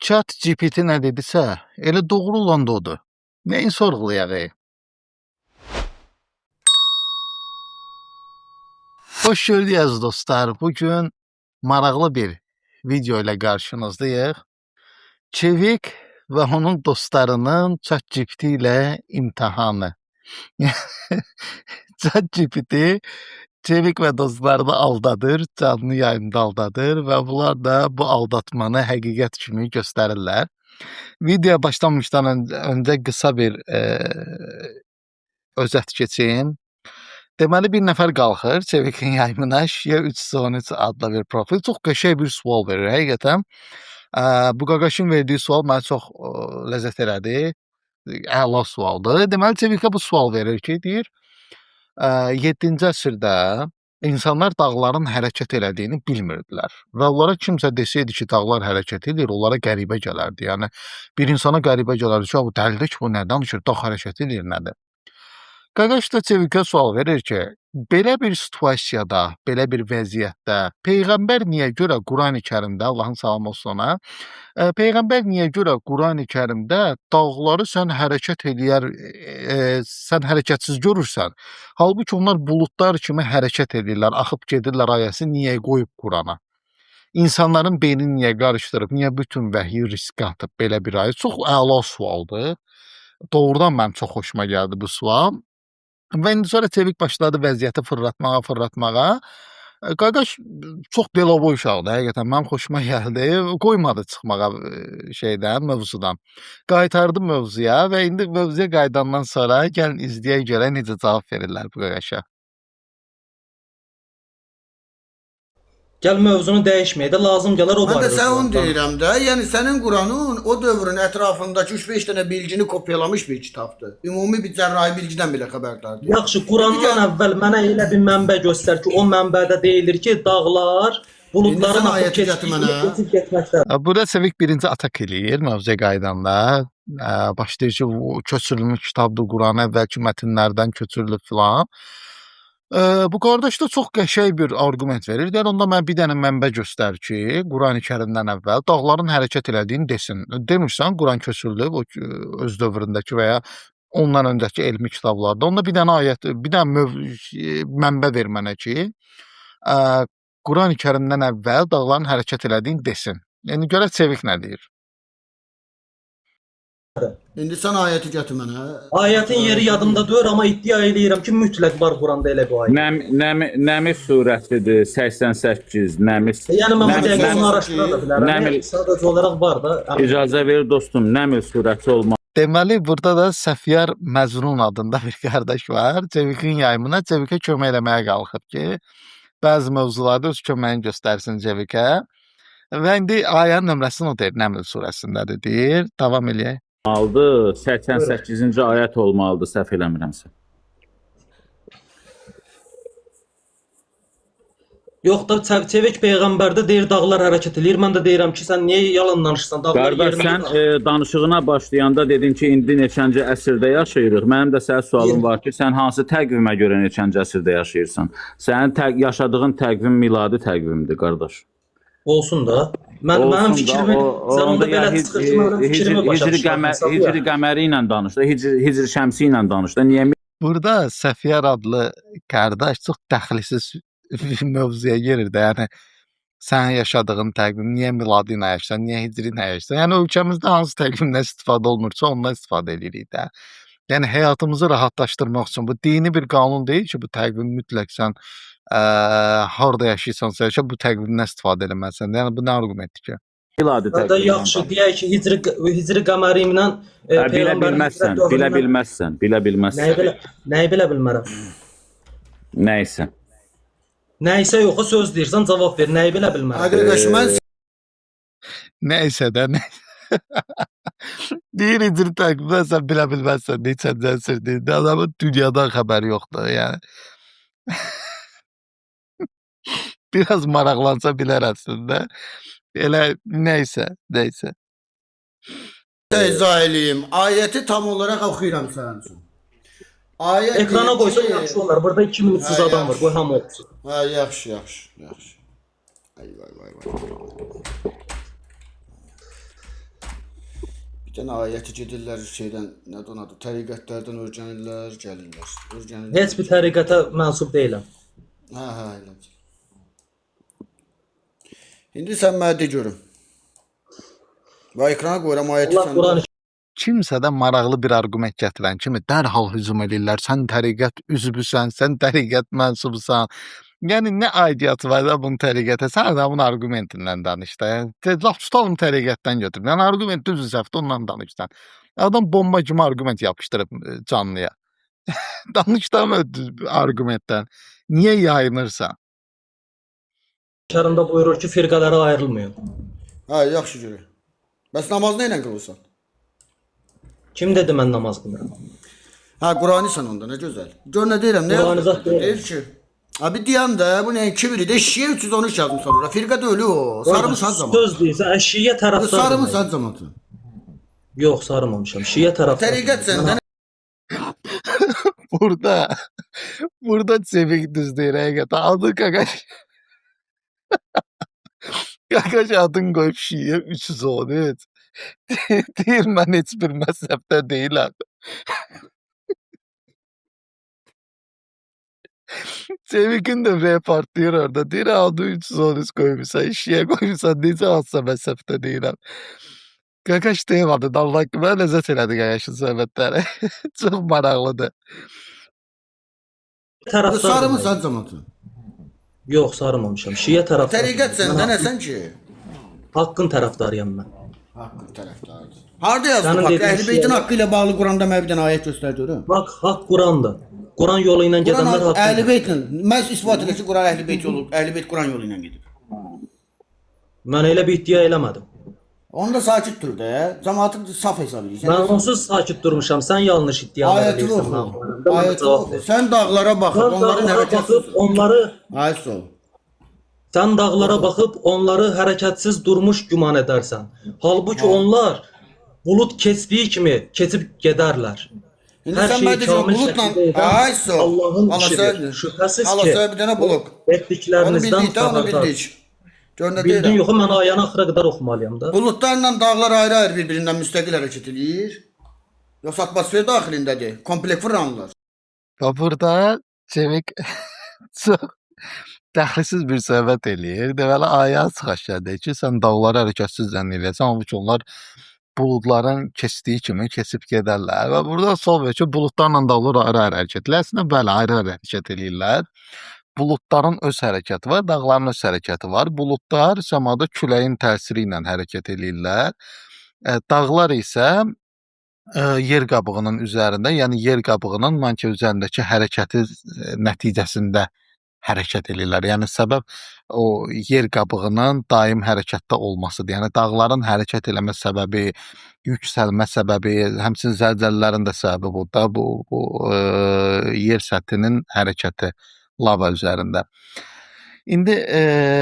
Chat GPT nə dedisə, elə doğru olan da odur. Nəyin sorğulayaq? Xoş gördük dostlar. Bugün maraqlı bir video ilə qarşınızdayıq. Çevik və onun dostlarının Chat GPT ilə imtahanı. Chat GPT Çevik və dostlarını aldadır, canlı yayında aldadır və bunlar da bu aldatmanı həqiqət kimi göstərirlər. Videoya başlamışdan öncə qısa bir özət keçeyim. Deməli, bir nəfər qalxır Çevikin yayımına, Şiyə 313 adlı bir profil. Çox qəşəng bir sual verir, həqiqətən. Bu qaqaşın verdiyi sual mənə çox ləzzət elədi. Əla sualdır. Deməli, Çevikə bu sual verir ki, deyir, 7-ci əsrdə insanlar dağların hərəkət elədiyini bilmirdilər və onlara kimsə desəydi ki, dağlar hərəkət edir, onlara qəribə gələrdi. Yəni, bir insana qəribə gələrdi ki, bu dəlidir ki, bu nə danışır, dağ hərəkət edir, nədir? Qaqaş da Çevikə sual verir ki, belə bir situasiyada, belə bir vəziyyətdə Peyğəmbər niyə görə Qurani-Kərimdə, Allahın salamı olsun ona, Peyğəmbər niyə görə Qurani-Kərimdə dağları sən hərəkət eləyər, sən hərəkətsiz görürsən, halbuki onlar buludlar kimi hərəkət edirlər, axıb gedirlər ayəsi niyə qoyub Qurana? İnsanların beynini niyə qarışdırıb, niyə bütün vəhyi riskə atıb belə bir ayə? Çox əla sualdır. Doğrudan mənim çox xoşuma gəldi bu sual. Və indi sonra Çevik başladı vəziyyəti fırlatmağa. Qaqaş çox deloboy uşaqdır, həqiqətən mənim xoşuma gəldi. Qoymadı çıxmağa mövzudan. Qaytardı mövzuya və indi mövzuya qayıdandan sonra gəlin izləyək görək necə cavab verirlər bu qaqaşa. Gəl mövzunu dəyişməyə də lazım gələr o barədə. Mən də sən onu danışaq. deyirəm də, yəni sənin Quranın o dövrün ətrafındakı 3-5 dənə bilgini kopyalamış bir kitabdır. Ümumi bir cərrahi bilgidən belə xəbərdardır. Yaxşı, Qurandan əvvəl mənə elə bir mənbə göstər ki, o mənbədə deyilir ki, dağlar buludların axıb getməkdə. Burada Çevik birinci atak eləyir mövzuya qaydanda. Başlayır ki, köçürülmüş kitabdır, Quran əvvəlki mətnlərdən köçürülüb filan. Bu qardaş da çox qəşəng bir arqument verir. Yəni, onda mən bir dənə mənbə göstər ki, Qurani-Kərimdən əvvəl dağların hərəkət elədiyini desin. Demirsən, Quran köçürülüb öz dövründəki və ya ondan öncəki elmi kitablarda. Onda bir dənə ayət, bir dənə mənbə ver mənə ki, Qurani-Kərimdən əvvəl dağların hərəkət elədiyini desin. Yəni, görək Çevik nə deyir? İndi sən ayəti gətir mənə. Ayətin yeri yadımda deyil, amma iddia edirəm ki, mütləq var Quranda elə bir ayə. Nəmi surəsidir, 88, Nəmis. Yəni, mən dəqiq onu araşdıra da bilərəm. Sadəcə olaraq var da. İcazə ver dostum, Nəmil surəsi olmalı. Deməli, burada da Səfiyar Məzrun adında bir qardaş var. Çevikin yayımına Çevikə kömək eləməyə qalxıb ki, bəzi mövzularda öz köməyini göstərsin Çevikə. Və indi ayənin nömrəsini o deyir, Nəml surəsindədir deyir. Davam eləyək. 88-ci ayət olmalıdır, səhv eləmirəmsə. Yox da Çevik Peyğəmbərdə deyir dağlar hərəkət edir. Mən də deyirəm ki, sən niyə yalan danışırsan? Qardaş, sən danışığına başlayanda dedin ki, indi neçənci əsrdə yaşayırıq. Mənim də sənə sualım var ki, sən hansı təqvimə görə neçənci əsrdə yaşayırsan? Sənin yaşadığın təqvim miladi təqvimdir, qardaş. Olsun da. Mənim fikrimi, sən onda belə çıxır ki, mənim fikrimi başa düşürsən. Hicri qəməri ilə danış da, hicri şəmsi ilə danış da. Niyə? Burada Səfiyar adlı qardaş çox dəxlisiz mövzuya girir də. Yəni, sən yaşadığın təqvim, niyə miladi ilə yaşayırsan, niyə hicri ilə yaşayırsan? Yəni, ölkəmizdə hansı təqvimdən istifadə olunursa, ondan istifadə edirik də. Yəni, həyatımızı rahatlaşdırmaq üçün bu dini bir qanun deyil ki, bu təqvim mütləq sən harada yaşayırsansa yaşa, bu təqvimdən istifadə eləməlisən. Yəni, bu nə argumentdir ki? Miladi təqvim. Yaxşı, deyək ki, hicri qəməri ilə bilə bilməzsən. Nəyi bilə bilmərəm? Nəysə. Nəysə yoxa söz deyirsən, cavab ver. Nəyi bilə bilmərəm? Arkadaş, mən Nəysə də, nəysə. Deyir, hicri təqvimdən sən bilə bilməzsən, neçənci əsrdir. Adamın dünyadan xəbəri yoxdur, yəni. Biraz maraqlansa bilər əslində. Elə nəysə. izah eləyim. Ayəti tam olaraq oxuyuram sənin üçün. Ekrana qoysan yaxşı olar. Burada 2300 adam var. Qoy hamı oxusun. Hə, yaxşı. Ay. Bir dənə ayəti gedirlər şeydən, nədir onun adı? Təriqətlərdən öyrənirlər, gəlirlər. Öyrənirlər. Heç bir təriqətə mənsub deyiləm. Hə, elə. İndi sən mənə de görüm. Və ekrana qoyuram ayəti Allah sən. Quran Kimsə də maraqlı bir arqument gətirən kimi dərhal hücum edirlər. Sən təriqət üzvüsən, sən təriqət mənsubusan. Yəni nə aidiyyatı var da bunun təriqətə? Sən adamın argumentindən danış da. Laf tutalım təriqətdən götür. Yəni argument düz səhvdə ondan danışsan. Adam bomba kimi argument yapışdırıb canlıya. Danış da argumentdən. Niyə yayınırsan? şərində buyurur ki, firqələrə ayrılmayın. Hə, yaxşı görək. Bəs namaz nə ilə qılırsan? Kim dedi mən namaz qılıram? Hə, Quranisən onda, nə gözəl. Gör nə deyirəm, nə Qurani zət deyirəm. deyir ki, abi deyən də bu nə kibri də şiyə 313 yazmışlar ora. Firqə də ölü o. Sarımısan zaman. Söz deyirsən, şiyə tərəfdardır. Sarımısan zamanı. Yox, sarımamışam. Şiyə tərəfdardır. Təriqət səndə Burada Cevik düz deyir həqiqətən. Adı Qaqaş. Qaqaş adın qoyub şiyə 313. Deyir mən heç bir məzhəbdə deyiləm. Cevik'in de repartıyor orada. Deyir adı 313 koymuşsan, şiyə koymuşsan, necə alsa məzhəbdə deyiləm. Qaqaş deyəmədi, Allah ki, mənə ləzzət elədi Qaqaşın söhbətləri. Çox maraqlıdır. Tərəfdardır. sarımısan zamanı. Yox, sarımamışam. Şiyə tərəfdardır. Təriqət səndə nəsən ki? Haqqın tərəfdarıyam mən. Haqqın tərəfdarı. Harda yazdı Sənin bak? dediyin Əhl-i-Beytin şey- haqqı ilə bağlı Quranda mənə bir dənə ayət göstər görüm. Bax, haqq Qurandır. Quran yolu ilə gedənlər Quran haqqdır. Əhl-i-Beytlə məhz isbat edir ki, Quran Əhl-i-Beyt yolu, Əhl-i-Beyt Quran yolu ilə gedir. Mən elə bir iddia eləmədim. Onda sakit dur da. Cəmaatı saf hesab edirsən. Mən onsuz sakit durmuşam. Sən yanlış iddialar Ayəti edirsən. oxu. Mən Ayəti cavab oxu. ver. Sən dağlara baxıb Sən onların dağlara hərəkətsiz. baxıb onları Ayət sol. Sən dağlara baxıb onları hərəkətsiz durmuş güman edərsən. Halbuki onlar bulut keçdiyi kimi keçib gedərlər. İndi Hər sən şey mənə deyirsən kamil buludla şəkildə edən ay sol. Allahın Allah işidir. sən. Şübhəsiz Allah ki, sən bir dənə bulud. Onu etdiklərinizdən bildik də, onu xəbərdar. bildik. Gör nə Bildin deyirəm. yox, mən ayəni axıra qədər oxumalıyam da. Buludlarla dağlar ayrı-ayrı bir-birindən müstəqil hərəkət edir. Yoxsa atmosfer daxilindədir. Kompleks fırlanırlar. Və burada Cevik çox dəxlisiz bir söhbət eləyir. Deməli, ayə açıq aşağıdır ki, sən dağları hərəkətsiz zənn eləyəsən, halbuki onlar buludların keçdiyi kimi keçib gedərlər. Və burada sol və ki, buludlarla dağlar ayrı-ayrı hərəkət edirlər. Əslində, bəli, ayrı-ayrı hərəkət edirlər. Buludların öz hərəkəti var, dağların öz hərəkəti var. Buludlar səmada küləyin təsiri ilə hərəkət edirlər. Dağlar isə yer qabığının üzərində, yəni yer qabığının manki üzərindəki hərəkəti nəticəsində hərəkət edirlər. Yəni səbəb o yer qabığının daim hərəkətdə olmasıdır. Yəni dağların hərəkət eləmə səbəbi, yüksəlmə səbəbi, həmçinin zəlzələlərin də səbəbi bu da bu yer səthinin hərəkəti lava üzərində. İndi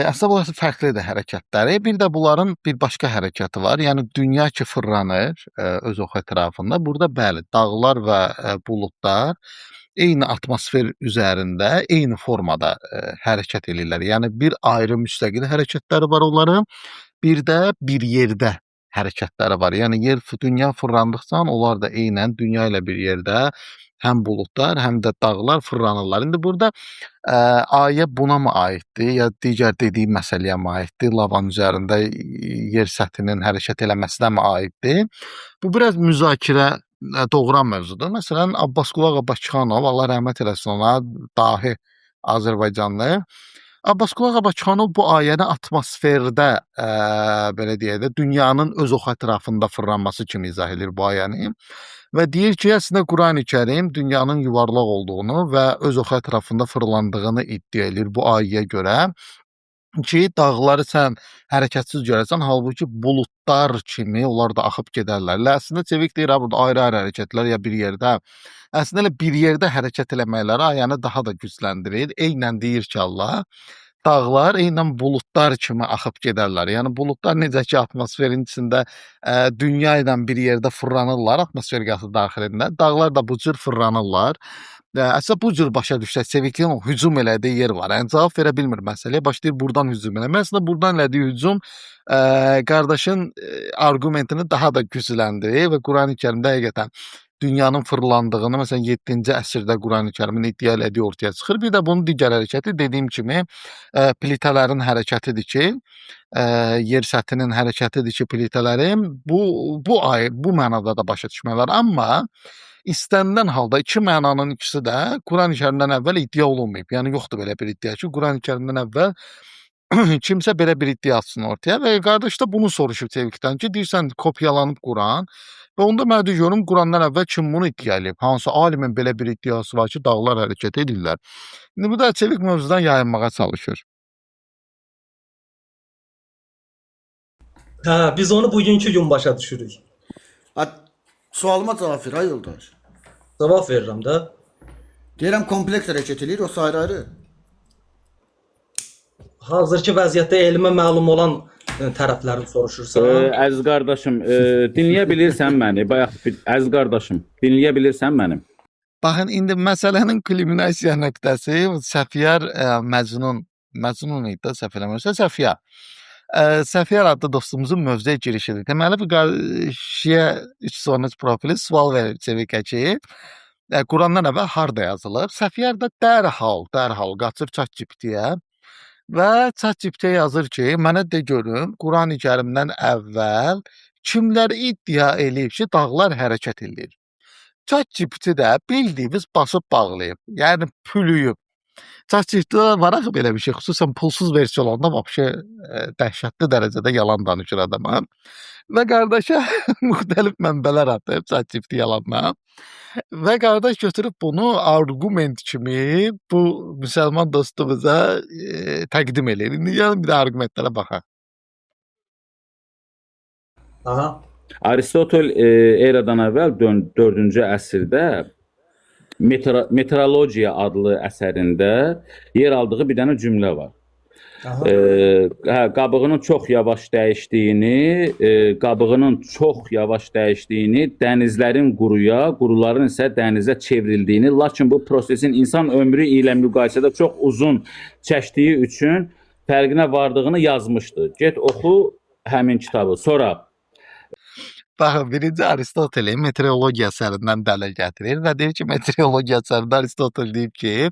əslində bunlar fərqlidir hərəkətləri. Bir də bunların bir başqa hərəkəti var. Yəni dünya ki fırlanır öz oxu ətrafında. Burada bəli, dağlar və buludlar eyni atmosfer üzərində, eyni formada hərəkət edirlər. Yəni bir ayrı müstəqil hərəkətləri var onların, bir də bir yerdə hərəkətləri var. Yəni dünya fırlandıqca onlar da eynən dünya ilə bir yerdə həm buludlar, həm də dağlar fırlanırlar. İndi burada ayə buna mı aiddir, ya digər dediyim məsələyə mi aiddir? Lavanın üzərində yer səthinin hərəkət eləməsinə mi aiddir? Bu biraz müzakirə doğuran mövzudur. Məsələn, Abbasqulu Bakıxanov, Allah rəhmət eləsin ona, dahi Azərbaycanlı. Abbasqulu Bakıxanov bu ayəni atmosferdə, belə deyək də, dünyanın öz oxu ətrafında fırlanması kimi izah edir bu ayəni. Və deyir ki, əslində Qurani-Kərim dünyanın yuvarlaq olduğunu və öz oxu ətrafında fırlandığını iddia edir bu ayəyə görə. Ki, dağları sən hərəkətsiz görəsən, halbuki buludlar kimi onlar da axıb gedərlər. Əslində Cevik deyir, burada ayrı-ayrı hərəkətlər ya bir yerdə. Əslində elə bir yerdə hərəkət eləməkləri ayəni daha da gücləndirir. Eynən deyir ki, Allah, dağlar eynən buludlar kimi axıb gedərlər. Yəni buludlar necə ki atmosferin içində dünya ilə bir yerdə fırlanırlar, atmosfer qazı daxilində. Dağlar da bu cür fırlanırlar. Əslində bu cür başa düşsək, Çevikliyin o hücum elədiyi yer var. Yəni cavab verə bilmir məsələyə, başlayır burdan hücum eləməyə. Əslində burdan elədiyi hücum qardaşın arqumentini daha da gücləndirir və Qurani-Kərimdə həqiqətən dünyanın fırlandığını, məsələn 7-ci əsrdə Qurani-Kərimin iddia elədiyi ortaya çıxır. Bir də bunun digər hərəkəti dediyim kimi plitələrin hərəkətidir ki, yer səthinin hərəkətidir ki, plitələrin bu mənada da başa düşmək var. Amma istənilən halda iki mənanın ikisi də Qurani-Kərimdən əvvəl iddia olunmayıb. Yəni yoxdur belə bir iddia ki, Qurani-Kərimdən əvvəl kimsə belə bir iddia atsın ortaya və qardaş da bunu soruşub Çevikdən ki, deyirsən kopyalanıb Quran və onda mən də görüm Qurandan əvvəl kim bunu iddia eləyib? Hansı alimin belə bir iddiası var ki, dağlar hərəkət edirlər. İndi bu da Çevik mövzudan yayınmağa çalışır. Hə, biz onu bugünkü gün başa düşürük. Sualıma cavab ver, ay yoldaş. Cavab verirəm də. Deyirəm kompleks hərəkət eləyir, o ayrı-ayrı. Hazırki vəziyyətdə elmə məlum olan tərəfləri soruşursan. Əziz qardaşım, dinləyə bilirsən məni? Bayaq əziz qardaşım, dinləyə bilirsən məni? Baxın, indi məsələnin kulminasiya nöqtəsi Səfiyar Məcnun idi də, səhv eləmirəmsə, Səfiyar. Səfiyar adlı dostumuzun mövzuya girişidir. Deməli, bu qarşıya 313 profili sual verir Çevikə ki, Qurandan əvvəl harda yazılıb? Səfiyar da dərhal qaçıb ChatGPT-yə və ChatGPT-yə yazır ki, mənə de görüm, Qurani-Kərimdən əvvəl kimlər iddia eləyib ki, dağlar hərəkət eləyir? ChatGPT də bildiyimiz basıb bağlayıb, yəni pülüyüb. ChatGPT-də var axı belə bir şey, xüsusən pulsuz versiyalarında vəbşə dəhşətli dərəcədə yalan danışır adama. Və qardaşa müxtəlif mənbələr atıb ChatGPT yalanına. Və qardaş götürüb bunu arqument kimi bu müsəlman dostumuza təqdim eləyir. İndi gəlin bir də arqumentlərə baxaq. Aha. Aristotel eradan əvvəl 4-cü əsrdə Meteorologiya adlı əsərində yer aldığı bir dənə cümlə var. Qabığının çox yavaş dəyişdiyini, dənizlərin quruya, quruların isə dənizə çevrildiyini, lakin bu prosesin insan ömrü ilə müqayisədə çox uzun çəkdiyi üçün fərqinə vardığını yazmışdı. Get oxu həmin kitabı. Sonra Baxın, birinci Aristotelin meteorologiya əsərindən dəlil gətirir və deyir ki, meteorologiya əsərində Aristotel deyib ki,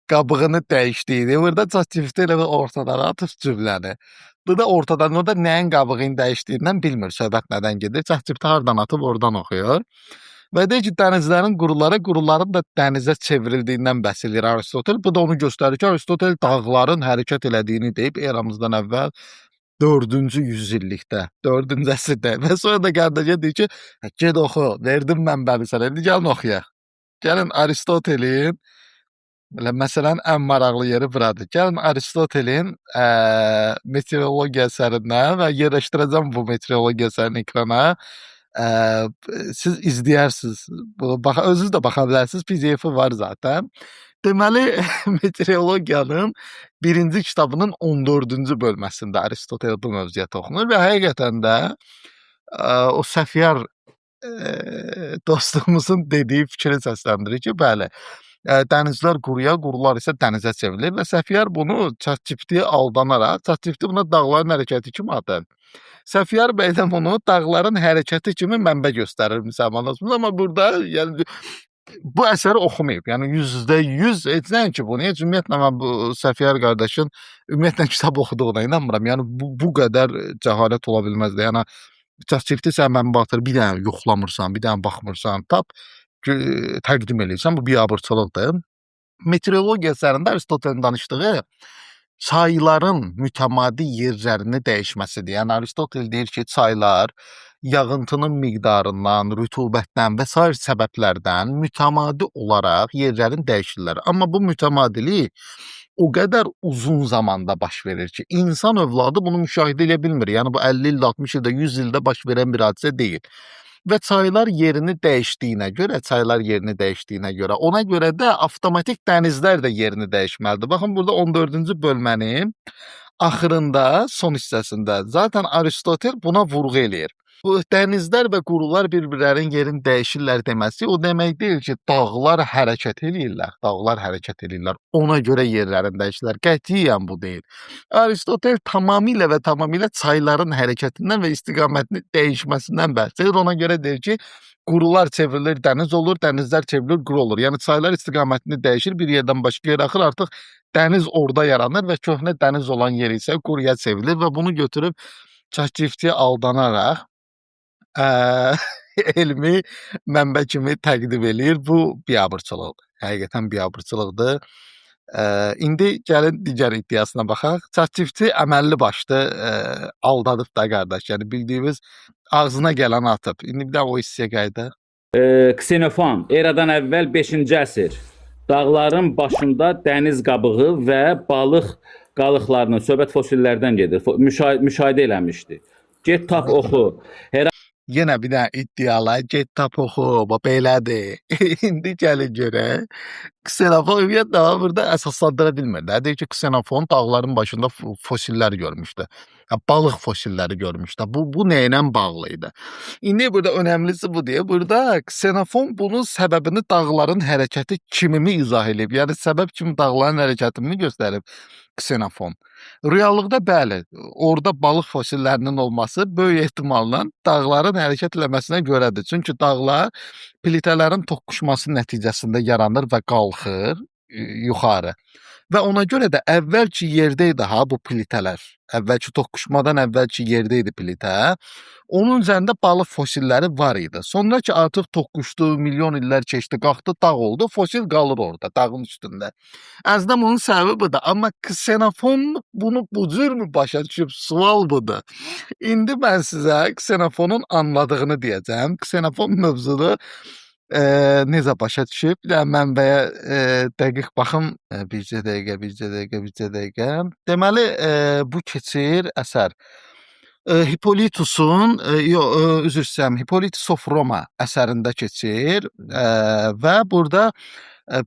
qabığını dəyişdiyini, burada ChatGPT ilə ortadan atıb cümləni. Bu da ortadan, orada nəyin qabığını dəyişdiyindən bilmir, söhbət nədən gedir. ChatGPT hardan atıb oradan oxuyur. Və deyir ki, dənizlərin quruların da dənizə çevrildiyindən bəhs edir Aristotel. Bu da onu göstərir ki, Aristotel dağların hərəkət elədiyini deyib eramızdan əvvəl 4-cü yüzillikdə, 4-cü əsrdə və sonra da qardaşa deyir ki, ged oxu, verdim mənbəmi sənə, indi gəlin oxuyaq. Gəlin Aristotelin, məsələn, ən maraqlı yeri buradır. Gəlin Aristotelin meteorologiya əsərindən və yerləşdirəcəm bu meteorologiya əsərini ekrana. Siz izləyərsiniz, özünüz də baxa bilərsiniz, PDF-i var zaten. Deməli, meteorologiyanın birinci kitabının 14-cü bölməsində Aristotel bu mövzuya toxunur və həqiqətən də o Səfiyar dostumuzun dediyi fikri səsləndirir ki, bəli, dənizlər quruya, qurular isə dənizə çevrilir və Səfiyar bunu ChatGPT-yə aldanaraq, ChatGPT buna dağların hərəkəti kimi adı. Səfiyar bəy də bunu dağların hərəkəti kimi mənbə göstərir müsəlmanlar. Amma burada yəni bu əsəri oxumayıb. Yəni 100% heç nəyin ki bunu. Heç ümumiyyətlə mən bu Səfiyar qardaşın ümumiyyətlə kitab oxuduğuna inanmıram. Yəni bu qədər cəhalət ola bilməzdi. Yəni ChatGPT sən mənbə atır, bir dənə yoxlamırsan, bir dənə baxmırsan, tap təqdim eləyirsən. Bu biabırçılıqdır. Meteorologiya əsərində Aristotelin danışdığı çayların mütəmadi yerlərini dəyişməsidir. Yəni Aristotel deyir ki, çaylar yağıntının miqdarından, rütubətdən və sair səbəblərdən mütəmadi olaraq yerlərin dəyişirlər. Amma bu mütəmadilik o qədər uzun zamanda baş verir ki, insan övladı bunu müşahidə edə bilmir. Yəni bu 50 ildə, 60 ildə, 100 ildə baş verən bir hadisə deyil. Və çaylar yerini dəyişdiyinə görə, ona görə də avtomatik dənizlər də yerini dəyişməlidir. Baxın, burada 14-cü bölmənin axırında, son hissəsində zaten Aristotel buna vurğu eləyir. Bu dənizlər və qurular bir-birlərinin yerini dəyişirlər deməsi o demək deyil ki, dağlar hərəkət eləyirlər. Dağlar hərəkət eləyirlər. Ona görə yerlərini dəyişirlər. Qətiyyən bu deyil. Aristotel tamamilə və tamamilə çayların hərəkətindən və istiqamətini dəyişməsindən bəhs edir. Ona görə deyir ki, qurular çevrilir dəniz olur, dənizlər çevrilir quru olur. Yəni çaylar istiqamətini dəyişir, bir yerdən başqa yerə axır, artıq dəniz orada yaranır və köhnə dəniz olan yer isə quruya çevrilir və bunu götürüb ChatGPT-yə aldanaraq elmi mənbə kimi təqdim eləyir. Bu biabırçılıqdır. Həqiqətən biabırçılıqdır. İndi gəlin digər iddiasına baxaq. ChatGPT əməlli başlı aldadıb da qardaş. Yəni bildiyimiz ağzına gələn atıb. İndi bir də o hissəyə qayıdaq. Ksenofon, eradan əvvəl 5-ci əsr. Dağların başında dəniz qabığı və balıq qalıqlarının söhbət fosillərdən gedir. Müşahidə eləmişdi. Get tap oxu. Yenə bir dənə iddialar, get tap oxu, belədir. İndi gəlin görək. Ksenofon ümumiyyətlə burada əsaslandıra bilmir də. Deyir ki, Ksenofon dağların başında fosillər görmüşdü. Balıq fosilləri görmüşdü. Bu nəylə bağlı idi? İndi burada önəmlisi bu deyə. Burada Ksenofon bunun səbəbini dağların hərəkəti kimi izah edib. Yəni səbəb kimi dağların hərəkətini göstərib Ksenofon. Reallıqda bəli, orada balıq fosillərinin olması böyük ehtimalla dağların hərəkət eləməsinə görədir. Çünki dağlar plitələrin toqquşması nəticəsində yaranır və qalxır yuxarı. Və ona görə də əvvəlki yerdə idi bu plitələr. Əvvəlki toqquşmadan əvvəlki yerdə idi plitə. Onun üzərində balıq fosilləri var idi. Sonra ki artıq toqquşdu, milyon illər keçdi, qalxdı, dağ oldu, fosil qalır orada, dağın üstündə. Əslində bunun səbəbi budur. Amma Ksenofon bunu bu cür mü başa düşüb? Sual budur. İndi mən sizə Ksenofonun anladığını deyəcəm. Ksenofon mövzunu necə başa düşüb? Bir də mənbəyə dəqiq baxım. Bircə dəqiqə. Deməli, bu keçir əsər. Hippolytusun, üzr istəyirəm, Hippolytus of Roma əsərində keçir və burada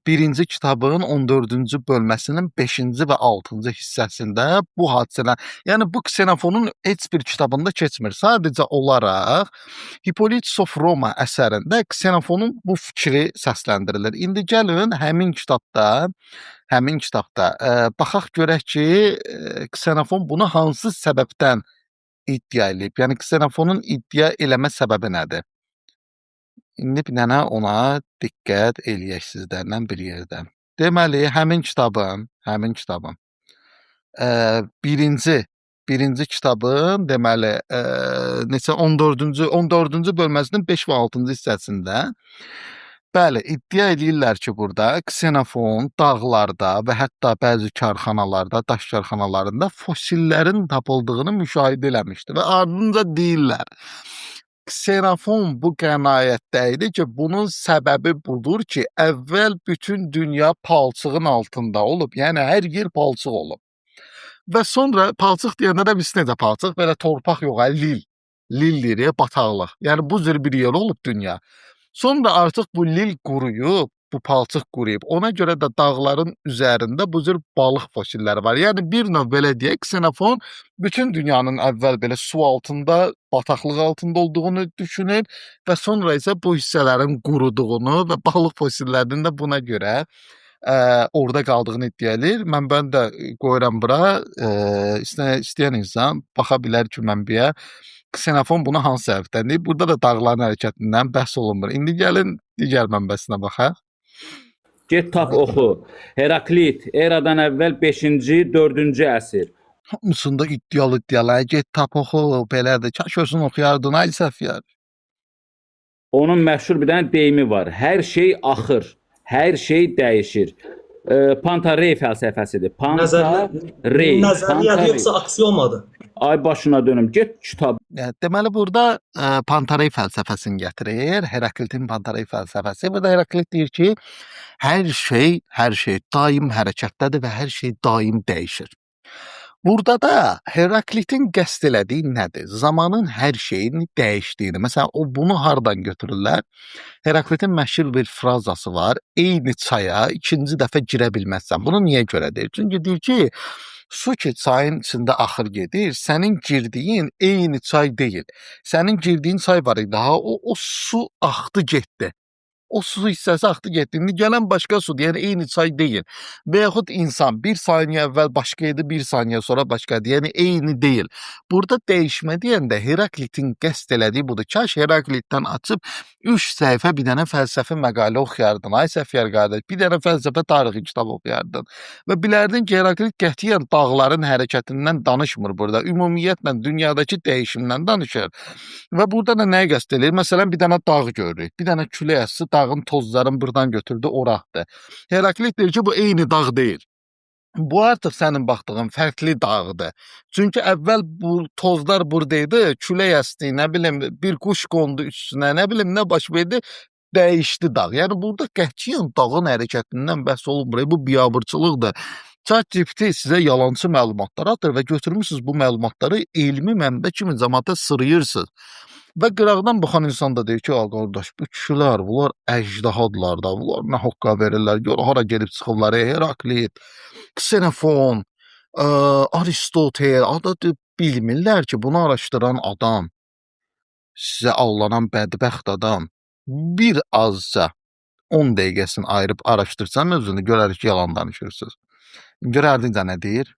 birinci kitabın 14-cü bölməsinin 5-ci və 6-cı hissəsində bu hadisələr, yəni bu Ksenofonun heç bir kitabında keçmir. Sadəcə olaraq Hippolytus of Roma əsərində Ksenofonun bu fikri səsləndirilir. İndi gəlin həmin kitabda baxaq görək ki, Ksenofon bunu hansı səbəbdən iddia eləyib. Yəni Ksenofonun iddia eləmə səbəbi nədir? İndi bir dənə ona diqqət eləyək sizlərlə bir yerdən. Deməli, həmin kitabın birinci kitabın deməli neçə 14-cü bölməsinin 5 və 6-cı hissəsində bəli, iddia eləyirlər ki, burada Ksenofon dağlarda və hətta bəzi karxanalarda, daş karxanalarında fosillərin tapıldığını müşahidə eləmişdi və ardınca deyirlər. Ksenofon bu qənaətdə idi ki, bunun səbəbi budur ki, əvvəl bütün dünya palçığın altında olub, yəni hər yer palçıq olub. Və sonra palçıq deyəndə də biz necə palçıq? Belə torpaq yox, lil deyirik, bataqlıq. Yəni bu cür bir yer olub dünya. Sonra artıq bu lil quruyub, bu palçıq quruyub. Ona görə də dağların üzərində bu cür balıq fosilləri var. Yəni bir növ belə deyək, Ksenofon bütün dünyanın əvvəl belə su altında, bataqlıq altında olduğunu düşünür və sonra isə bu hissələrin quruduğunu və balıq fosillərinin də buna görə orada qaldığını iddia edir. Mənbəni də qoyuram bura. İstəyən insan baxa bilər ki, mənbəyə Ksenofon bunu hansı səbəbdən deyib. Burada da dağların hərəkətindən bəhs olunmur. İndi gəlin digər mənbəsinə baxaq. Get tap oxu. Heraklit, eradan əvvəl 5-ci, 4-cü əsr. Hamısında iddialar. Get tap oxu, belədir. Kaş olsun oxuyardın, ay Səfiyar. Onun məşhur bir dənə deyimi var. Hər şey axır, hər şey dəyişir. Pantarey fəlsəfəsidir. Nəzəriyyat yoxsa aksiomadır? Ay başına dönüm. Get kitab. Deməli burada Pantarey fəlsəfəsini gətirir. Heraklitin Pantarey fəlsəfəsi. Burada Heraklit deyir ki, hər şey daim hərəkətdədir və hər şey daim dəyişir. Burada da Heraklitin qəsd elədiyi nədir? Zamanın hər şeyini dəyişdiyini. Məsələn, bunu hardan götürürlər? Heraklitin məşhur bir frazası var. Eyni çaya ikinci dəfə girə bilməzsən. Bunu niyə görə deyir? Çünki deyir ki, Su ki çayın içində axır gedir, sənin girdiyin eyni çay deyil. Sənin girdiyin çay var idi, ha, o su axdı getdi. O su hissəsi axdı getdi. İndi gələn başqa sudur, yəni eyni çay deyil. Və yaxud insan 1 saniyə əvvəl başqa idi, 1 saniyə sonra başqadır. Yəni eyni deyil. Burada dəyişmə deyəndə Heraklitin qəsd elədiyi budur. Kaş Heraklitdən açıb 3 səhifə bir dənə fəlsəfi məqalə oxuyardın. Ay Səfiyər qardaş, bir dənə fəlsəfə tarixi kitabı oxuyardın. Və bilərdin ki, Heraklit qətiyyən dağların hərəkətindən danışmır burada. Ümumiyyətlə dünyadakı dəyişimdən danışır. Və burada da nəyə qəsd edir? Məsələn, bir dənə dağ görürük. Bir dənə külək əsdi, dağın tozlarını buradan götürdü, ora atdı. Heraklit deyir ki, bu eyni dağ deyil. Bu artıq sənin baxdığın fərqli dağdır. Çünki əvvəl bu tozlar buradaydı, külək əsdi, nə bilim, bir quş qondu üstünə, nə bilim, nə baş verdi, dəyişdi dağ. Yəni burada qətiyyən dağın hərəkətindən bəhs olunmur. Bu biabırçılıqdır. ChatGPT sizə yalançı məlumatlar atır və götürmüsünüz bu məlumatları elmi mənbə kimi cəmaata sırıyırsınız. Və qıraqdan baxan insan da deyir ki, qardaş, bu kişilər, bunlar əjdahadlar da, bunlar nə hoqqa verirlər, gör, hara gelib çıxırlar, Heraklit, Ksenofon, Aristotel, adı bilmirlər ki, bunu araşdıran adam, sizə allanan bədbəxt adam, bir azca 10 dəqiqəsini ayırıb araşdırsam özünü görərik ki, yalan danışırsınız. Görərdikcə nə deyir?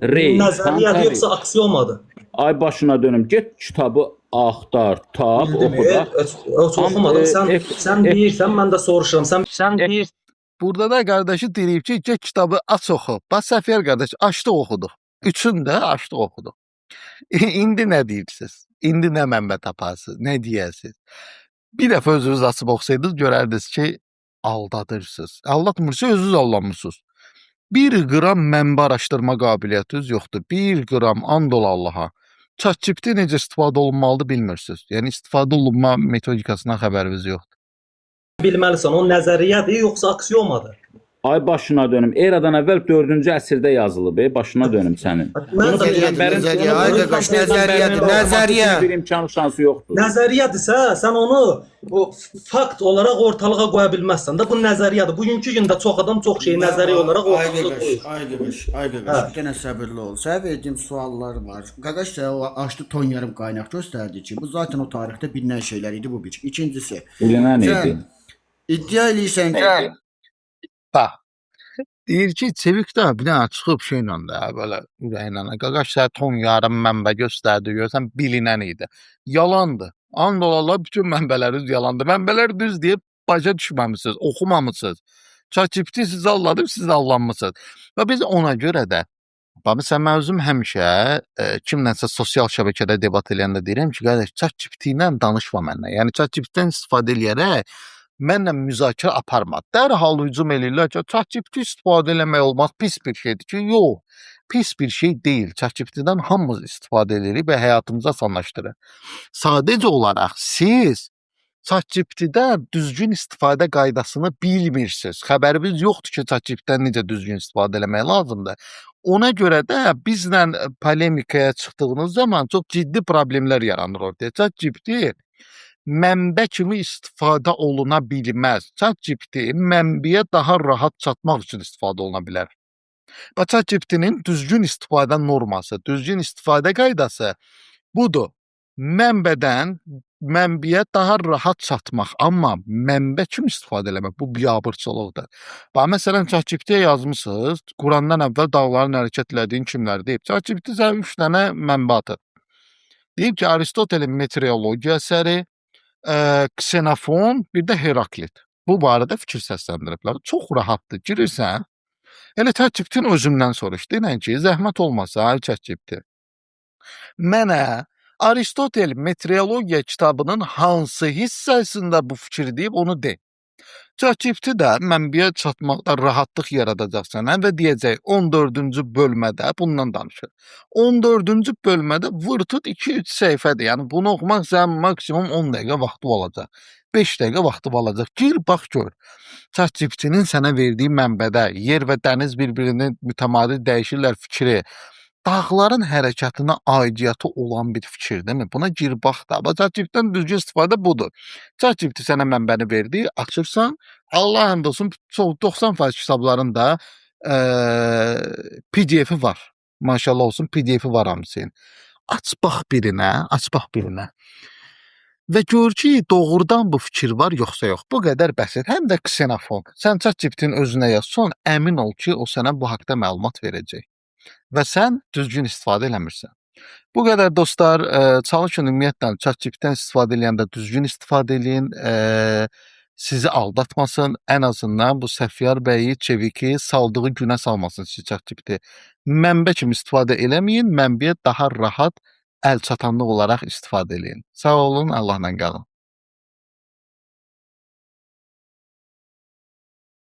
Rey, Nəzəriyyədir yoxsa aksiomadır? ay başına dönüm, get kitabı axtar, tap, oxu da. Oxumadım. Sən deyirsən, mən də soruşuram. Sən deyirsən. Burada da qardaşı deyib ki, get kitabı aç oxu. Bax Səfiyər qardaş, açdıq oxuduq. Üçünü də açdıq oxuduq. İndi nə deyirsiniz? İndi nə mənbə taparsınız? Nə deyəsiniz? Bir dəfə özünüz açıb oxusaydınız, görərdiniz ki, aldadırsınız. Aldatmırsınız, özünüz aldanmırsınız. 1 qram mənbə araşdırma qabiliyyətiniz yoxdur. 1 qram and ol Allaha. ChatGPT necə istifadə olunmalıdır bilmirsiniz. Yəni istifadə olunma metodikasından xəbəriniz yoxdur. Bilməlisən, o nəzəriyyədir yoxsa aksiomadır? Ay başına dönüm. Eradan əvvəl 4-cü əsrdə yazılıb, başına dönüm sənin. Nəzəriyyə, ay qardaş, nəzəriyyədir, nəzəriyyə. Bir imkanı şansı yoxdur. Nəzəriyyədirsə, sən onu o fakt olaraq ortalığa qoya bilməzsən də. Bu nəzəriyyədir. Bugünkü gündə çox adam çox şey nəzəriyyə olaraq ortalığa qoyur. Ay qardaş, bir dənə səbirli ol. Sənə verdiyim suallar var. Qardaş sənə o açdı ton yarım qaynaq göstərdi ki, bu zaten o tarixdə bilinən şeylər idi bu bir. İkincisi, Bilinən idi. iddia eləyirsən ki, Bax, deyir ki, çevikdə bir dənə çıxıb şeylə də, belə ürəklə, qardaş sənə ton yarım mənbə göstərdi, görsən bilinən idi. Yalandır. And olarlar, bütün mənbələriniz yalandır. Mənbələr düz deyib, başa düşməmisiniz, oxumamısınız. ChatGPT sizi alladıb, siz də allanmısınız. Və biz ona görə də, bax, mən özüm həmişə kimlənsə sosial şəbəkədə debat eləyəndə deyirəm ki, qardaş, ChatGPT ilə danışma mənlə. Yəni, ChatGPT-dən istifadə eləyərək, mənlə müzakirə aparma. Dərhal hücum eləyirlər ki, ChatGPT istifadə eləmək olmaz, pis bir şeydir ki, yox, pis bir şey deyil. ChatGPT-dən hamımız istifadə edirik və həyatımızı asanlaşdırır. Sadəcə olaraq siz ChatGPT-dən düzgün istifadə qaydasını bilmirsiniz. Xəbəriniz yoxdur ki, ChatGPT-dən necə düzgün istifadə eləmək lazımdır. Ona görə də bizlə polemikaya çıxdığınız zaman çox ciddi problemlər yaranır ortaya. ChatGPT mənbə kimi istifadə oluna bilməz. ChatGPT mənbəyə daha rahat çatmaq üçün istifadə oluna bilər. Və ChatGPT-nin düzgün istifadə norması, düzgün istifadə qaydası budur. Mənbədən mənbəyə daha rahat çatmaq, amma mənbə kimi istifadə eləmək bu biabırçılıqdır. Bax, məsələn, ChatGPT-yə yazmısınız, Qurandan əvvəl dağların hərəkət elədiyin kimlər deyib. ChatGPT sənə 3 dənə mənbə atır. Deyib ki, Aristotelin meteorologiya əsəri, Ksenofon, bir də Heraklit. Bu barədə fikir səsləndiriblər. Çox rahatdır. Girirsən, elə ChatGPT-nin özümdən soruş. Deyən ki, zəhmət olmasa, ChatGPT. Mənə Aristotel meteorologiya kitabının hansı hissəsində bu fikir deyib, onu de. ChatGPT də mənbəyə çatmaqda rahatlıq yaradacaq sənə və deyəcək 14-cü bölmədə bundan danışır. 14-cü bölmədə vırtut 2-3 səhifədir. Yəni bunu oxumaq sənin maksimum 10 dəqiqə vaxtı olacaq. 5 dəqiqə vaxtı olacaq. Gir, bax gör. ChatGPT-nin sənə verdiyi mənbədə yer və dəniz bir-birini mütəmadi dəyişirlər fikri. Dağların hərəkətinə aidiyyatı olan bir fikirdirmi? Buna gir, bax da. ChatGPT-dən düzgün istifadə budur. ChatGPT sənə mənbəni verdi, açırsan, Allah həmd olsun, 90% kitabların da PDF-i var. Maşallah olsun PDF-i var hamısının. Aç bax birinə, aç bax birinə. Və gör ki, doğrudan bu fikir var yoxsa yox. Bu qədər bəsit. Həm də ksenofon. Sən ChatGPT-nin özünə yaz, son əmin ol ki, o sənə bu haqqda məlumat verəcək. Və sən düzgün istifadə eləmirsən. Bu qədər dostlar, çalışın ümumiyyətlə ChatGPT-dən istifadə edəndə düzgün istifadə eləyin. Sizi aldatmasın. Ən azından bu Səfyar bəyi çeviki saldığı günə salmasın sizi ChatGPT. Mənbə kimi istifadə eləməyin, mənbəyə daha rahat əl çatanlıq olaraq istifadə eləyin. Sağ olun, Allahla qalın.